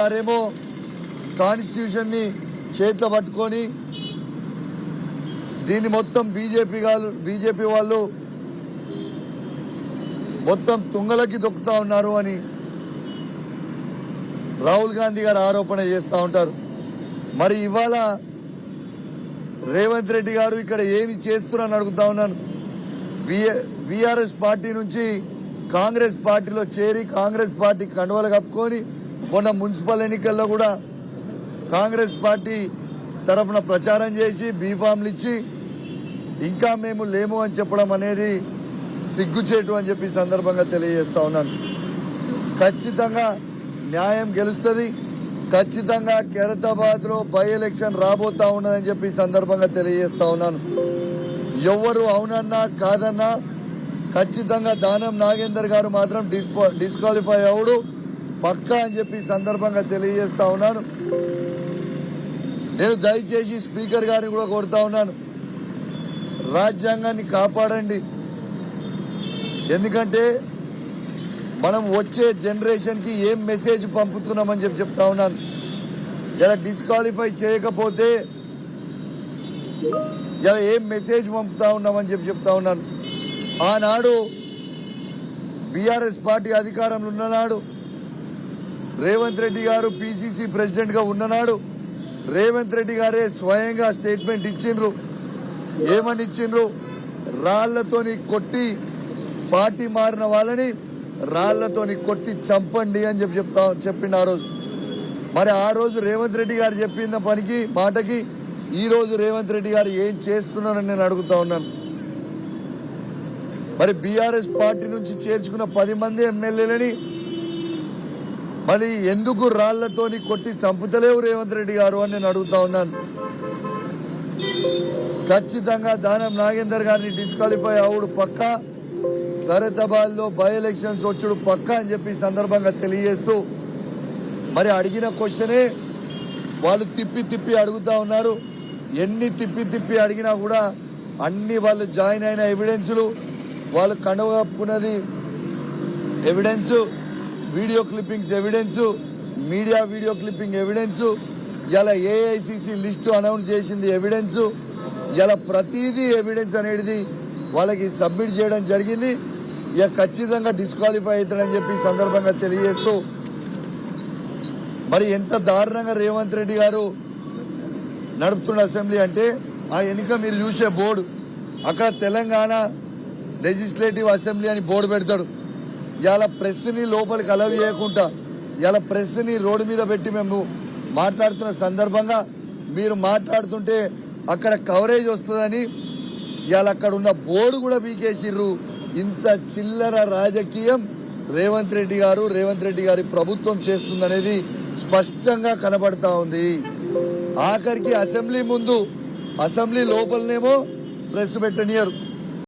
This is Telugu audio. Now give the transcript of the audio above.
వారేమో కాన్స్టిట్యూషన్ ని చేతిలో పట్టుకొని దీన్ని మొత్తం బీజేపీ వాళ్ళు మొత్తం తుంగలకి దొక్కుతా ఉన్నారు అని రాహుల్ గాంధీ గారు ఆరోపణ చేస్తూ ఉంటారు. మరి ఇవాళ రేవంత్ రెడ్డి గారు ఇక్కడ ఏమి చేస్తున్నారని అడుగుతా ఉన్నాను. బీఆర్ఎస్ పార్టీ నుంచి కాంగ్రెస్ పార్టీలో చేరి కాంగ్రెస్ పార్టీ కండువలు కప్పుకొని మొన్న మున్సిపల్ ఎన్నికల్లో కూడా కాంగ్రెస్ పార్టీ తరఫున ప్రచారం చేసి బీఫామ్లు ఇచ్చి ఇంకా మేము లేము అని చెప్పడం అనేది సిగ్గుచేటు అని చెప్పి సందర్భంగా తెలియజేస్తా ఉన్నాను. ఖచ్చితంగా న్యాయం గెలుస్తుంది. ఖచ్చితంగా ఖైరతాబాద్ లో బై ఎలక్షన్ రాబోతా ఉన్నదని చెప్పి సందర్భంగా తెలియజేస్తా ఉన్నాను. ఎవరు అవునన్నా కాదన్నా ఖచ్చితంగా దానం నాగేందర్ గారు మాత్రం డిస్క్వాలిఫై అవుడు పక్కా అని చెప్పి సందర్భంగా తెలియజేస్తా ఉన్నాను. నేను దయచేసి స్పీకర్ గారిని కూడా కోరుతా ఉన్నాను, రాజ్యాంగాన్ని కాపాడండి. ఎందుకంటే మనం వచ్చే జనరేషన్ కి ఏం మెసేజ్ పంపుతున్నామని చెప్తా ఉన్నాను. ఇలా డిస్క్వాలిఫై చేయకపోతే ఇలా ఏం మెసేజ్ పంపుతా ఉన్నామని చెప్తా ఉన్నాను. ఆనాడు బీఆర్ఎస్ పార్టీ అధికారంలో ఉన్ననాడు రేవంత్ రెడ్డి గారు పిసిసి ప్రెసిడెంట్ గా ఉన్ననాడు రేవంత్ రెడ్డి గారే స్వయంగా స్టేట్మెంట్ ఇచ్చిండ్రు. ఏమని ఇచ్చిండ్రు? రాళ్లతోని కొట్టి పార్టీ మారిన వాళ్ళని రాళ్లతోని కొట్టి చంపండి అని చెప్పిండు ఆ రోజు. మరి ఆ రోజు రేవంత్ రెడ్డి గారు చెప్పిన మాటకి ఈ రోజు రేవంత్ రెడ్డి గారు ఏం చేస్తున్నారని నేను అడుగుతా ఉన్నాను. మరి బీఆర్ఎస్ పార్టీ నుంచి చేర్చుకున్న 10 మంది ఎమ్మెల్యేలని మరి ఎందుకు రాళ్లతోని కొట్టి చంపుతలేవు రేవంత్ రెడ్డి గారు అని నేను అడుగుతా ఉన్నాను. ఖచ్చితంగా దానం నాగేందర్ గారిని డిస్క్వాలిఫై అవుడు పక్కా, ఖైరతాబాద్ లో బై ఎలక్షన్స్ వచ్చుడు పక్కా అని చెప్పి సందర్భంగా తెలియజేస్తూ మరి అడిగిన క్వశ్చనే వాళ్ళు తిప్పి అడుగుతా ఉన్నారు. ఎన్ని తిప్పి అడిగినా కూడా అన్ని వాళ్ళు జాయిన్ అయిన ఎవిడెన్సులు, వాళ్ళు కండువ కప్పుకున్నది evidence, video clippings evidence, media video clipping evidence, ఇలా ఏఐసిసి లిస్టు అనౌన్స్ చేసింది ఎవిడెన్స్, ఇలా ప్రతిదీ ఎవిడెన్స్ అనేది వాళ్ళకి సబ్మిట్ చేయడం జరిగింది. ఇక ఖచ్చితంగా డిస్క్వాలిఫై అవుతాడని చెప్పి సందర్భంగా తెలియజేస్తూ మరి ఎంత దారుణంగా రేవంత్ రెడ్డి గారు నడుపుతున్న అసెంబ్లీ అంటే ఆ ఎన్నిక మీరు చూసే బోర్డు అక్కడ తెలంగాణ లెజిస్లేటివ్ అసెంబ్లీ అని బోర్డు పెడతాడు. ఇలా ప్రెస్ని లోపలికి అలవ్ చేయకుండా ఇలా ప్రెస్ని రోడ్డు మీద పెట్టి మేము మాట్లాడుతున్న సందర్భంగా మీరు మాట్లాడుతుంటే అక్కడ కవరేజ్ వస్తుందని ఇవాళ అక్కడ ఉన్న బోర్డు కూడా పీకేసిర్రు. ఇంత చిల్లర రాజకీయం రేవంత్ రెడ్డి గారి ప్రభుత్వం చేస్తుందనేది స్పష్టంగా కనబడతా ఉంది. ఆఖరికి అసెంబ్లీ లోపలనేమో ప్రెస్ పెట్టనియరు.